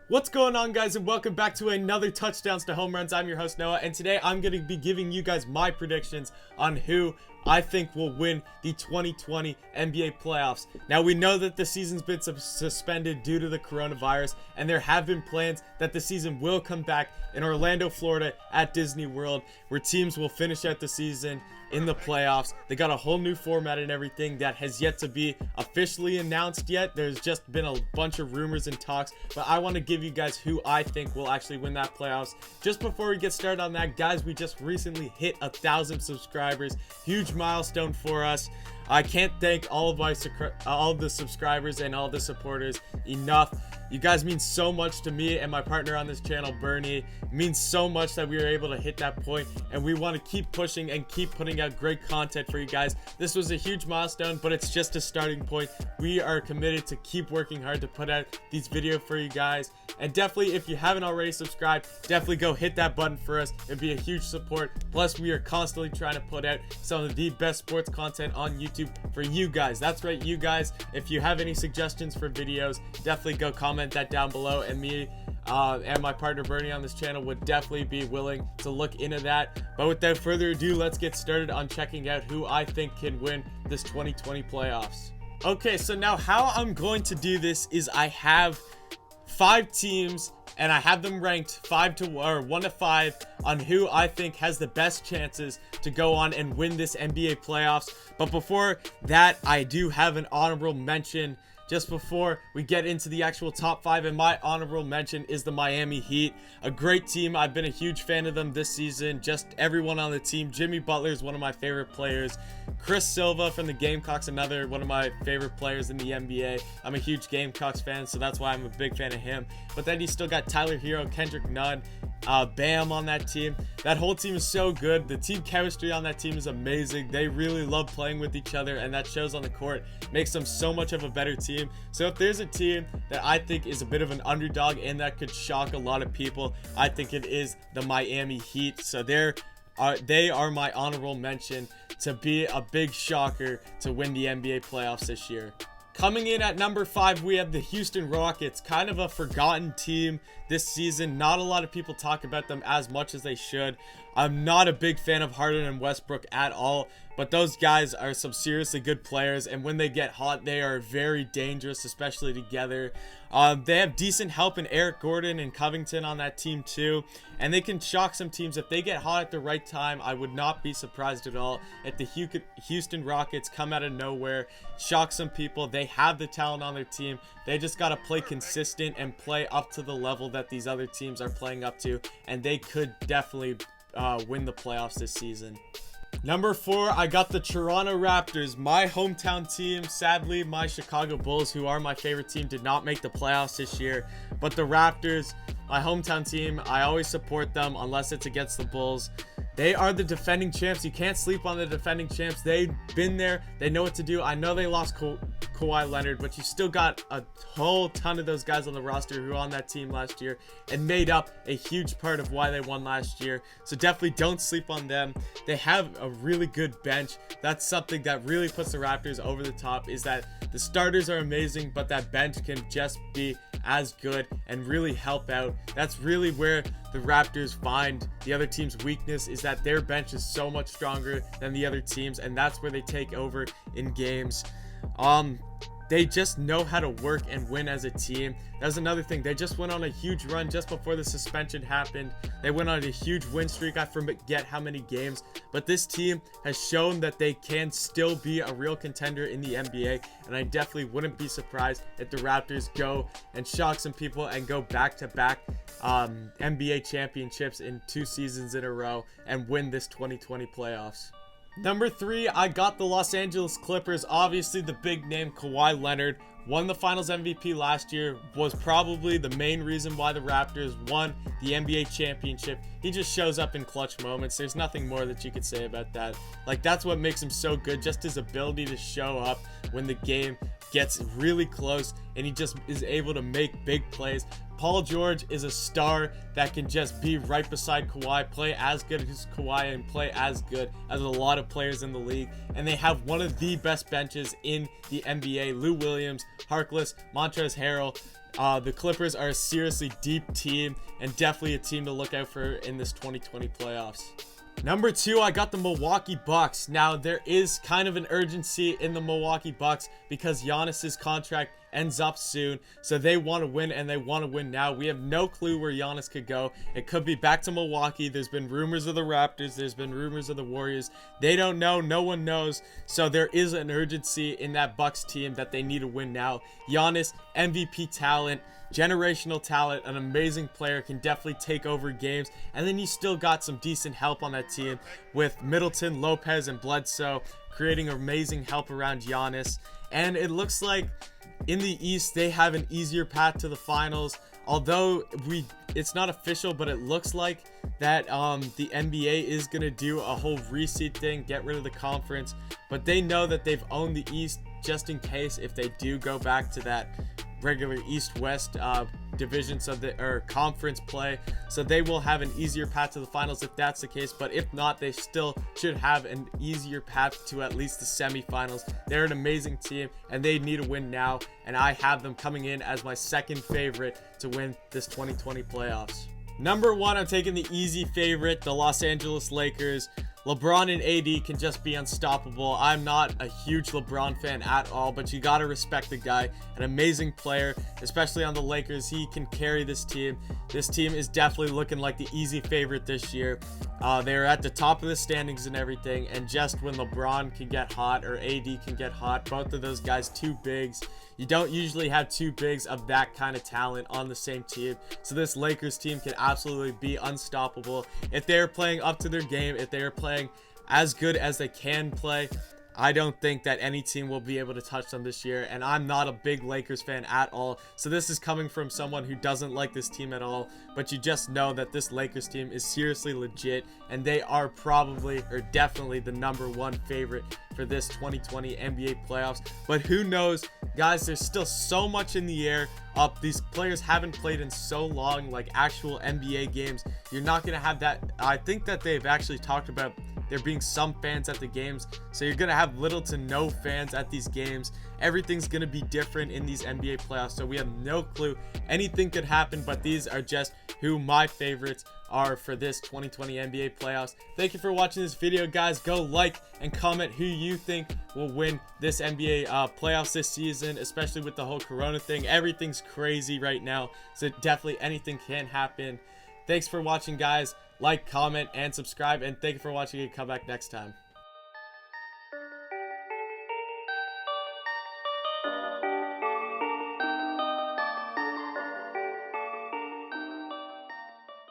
What's going on, guys, and welcome back to another Touchdowns to Home Runs. I'm your host, Noah, and today I'm going to be giving you guys my predictions on who I think will win the 2020 NBA playoffs. Now, we know that the season's been suspended due to the coronavirus, and there have been plans that the season will come back in Orlando, Florida at Disney World, where teams will finish out the season in the playoffs. They got a whole new format and everything that has yet to be officially announced yet. There's just been a bunch of rumors and talks, but I want to give you guys who I think will actually win that playoffs. Just before we get started on that, guys, we just recently hit 1,000 subscribers. Huge milestone for us. I can't thank all of the subscribers and all the supporters enough. You guys mean so much to me and my partner on this channel, Bernie. It means so much that we were able to hit that point, and we want to keep pushing and keep putting out great content for you guys. This was a huge milestone, but it's just a starting point. We are committed to keep working hard to put out these videos for you guys, and definitely, if you haven't already subscribed, definitely go hit that button for us. It'd be a huge support. Plus, we are constantly trying to put out some of the best sports content on YouTube for you guys. That's right, you guys. If you have any suggestions for videos, definitely go comment that down below, and me and my partner Bernie on this channel would definitely be willing to look into that. But without further ado, let's get started on checking out who I think can win this 2020 playoffs. Okay, so now how I'm going to do this is I have 5 teams, and I have them ranked 1 to 5 on who I think has the best chances to go on and win this NBA playoffs. But before that, I do have an honorable mention just before we get into the actual top 5, and my honorable mention is the Miami Heat. A great team. I've been a huge fan of them this season. Just everyone on the team. Jimmy Butler is one of my favorite players. Chris Silva from the Gamecocks, another one of my favorite players in the NBA. I'm a huge Gamecocks fan, so that's why I'm a big fan of him. But then you still got Tyler Hero, Kendrick Nunn, Bam on that team. That whole team is so good. The team chemistry on that team is amazing. They really love playing with each other, and that shows on the court. Makes them so much of a better team. So if there's a team that I think is a bit of an underdog and that could shock a lot of people, I think it is the Miami Heat. So they are my honorable mention to be a big shocker to win the NBA playoffs this year. Coming in at number 5, we have the Houston Rockets, kind of a forgotten team this season. Not a lot of people talk about them as much as they should. I'm not a big fan of Harden and Westbrook at all, but those guys are some seriously good players, and when they get hot, they are very dangerous, especially together. They have decent help in Eric Gordon and Covington on that team too, and they can shock some teams. If they get hot at the right time, I would not be surprised at all if the Houston Rockets come out of nowhere, shock some people. They have the talent on their team. They just got to play consistent and play up to the level that these other teams are playing up to, and they could definitely win the playoffs this season. Number 4, I got the Toronto Raptors, my hometown team. Sadly, my Chicago Bulls, who are my favorite team, did not make the playoffs this year. But the Raptors, my hometown team, I always support them unless it's against the Bulls. They are the defending champs. You can't sleep on the defending champs. They've been there. They know what to do. I know they lost Kawhi Leonard, but you still got a whole ton of those guys on the roster who were on that team last year and made up a huge part of why they won last year. So definitely don't sleep on them. They have a really good bench. That's something that really puts the Raptors over the top, is that the starters are amazing, but that bench can just be as good and really help out. That's really where the Raptors find the other team's weakness, is that their bench is so much stronger than the other teams, and that's where they take over in games. They just know how to work and win as a team. That's another thing. They just went on a huge run just before the suspension happened. They went on a huge win streak. I forget how many games. But this team has shown that they can still be a real contender in the NBA. And I definitely wouldn't be surprised if the Raptors go and shock some people and go back-to-back NBA championships in 2 seasons in a row and win this 2020 playoffs. Number 3, I got the Los Angeles Clippers. Obviously, the big name Kawhi Leonard won the Finals MVP last year, was probably the main reason why the Raptors won the NBA championship. He just shows up in clutch moments. There's nothing more that you could say about that. Like, that's what makes him so good, just his ability to show up when the game gets really close, and he just is able to make big plays. Paul George is a star that can just be right beside Kawhi, play as good as Kawhi, and play as good as a lot of players in the league. And they have one of the best benches in the NBA. Lou Williams, Harkless, Montrezl Harrell, The Clippers are a seriously deep team and definitely a team to look out for in this 2020 playoffs. Number 2, I got the Milwaukee Bucks. Now, there is kind of an urgency in the Milwaukee Bucks because Giannis's contract ends up soon, so they want to win, and they want to win now. We have no clue where Giannis could go. It could be back to Milwaukee. There's been rumors of the Raptors. There's been rumors of the Warriors. They don't know. No one knows. So there is an urgency in that Bucks team that they need to win now. Giannis, MVP talent, generational talent, an amazing player, can definitely take over games. And then you still got some decent help on that team with Middleton, Lopez, and Bledsoe creating amazing help around Giannis. And it looks like in the East, they have an easier path to the finals. Although it's not official, but it looks like that the NBA is going to do a whole reseed thing, get rid of the conference. But they know that they've owned the East just in case if they do go back to that regular East-West division, or conference play. So they will have an easier path to the finals if that's the case. But if not, they still should have an easier path to at least the semifinals. They're an amazing team and they need to win now. And I have them coming in as my second favorite to win this 2020 playoffs. Number 1, I'm taking the easy favorite, the Los Angeles Lakers. LeBron and AD can just be unstoppable. I'm not a huge LeBron fan at all, but you got to respect the guy. An amazing player, especially on the Lakers. He can carry this team. This team is definitely looking like the easy favorite this year. They're at the top of the standings and everything, and just when LeBron can get hot or AD can get hot, both of those guys, two bigs. You don't usually have two bigs of that kind of talent on the same team. So this Lakers team can absolutely be unstoppable. If they're playing up to their game, if they're playing as good as they can play, I don't think that any team will be able to touch them this year. And I'm not a big Lakers fan at all. So this is coming from someone who doesn't like this team at all. But you just know that this Lakers team is seriously legit. And they are probably or definitely the number 1 favorite for this 2020 NBA playoffs. But who knows, guys, there's still so much in the air. These players haven't played in so long, like actual NBA games. You're not going to have that. I think that they've actually talked about there being some fans at the games, so you're gonna have little to no fans at these games. Everything's gonna be different in these NBA playoffs, so we have no clue. Anything could happen, but these are just who my favorites are for this 2020 NBA playoffs. Thank you for watching this video, guys. Go like and comment who you think will win this NBA playoffs this season, especially with the whole corona thing. Everything's crazy right now, so definitely anything can happen. Thanks for watching, guys. Like, comment, and subscribe, and thank you for watching, and come back next time.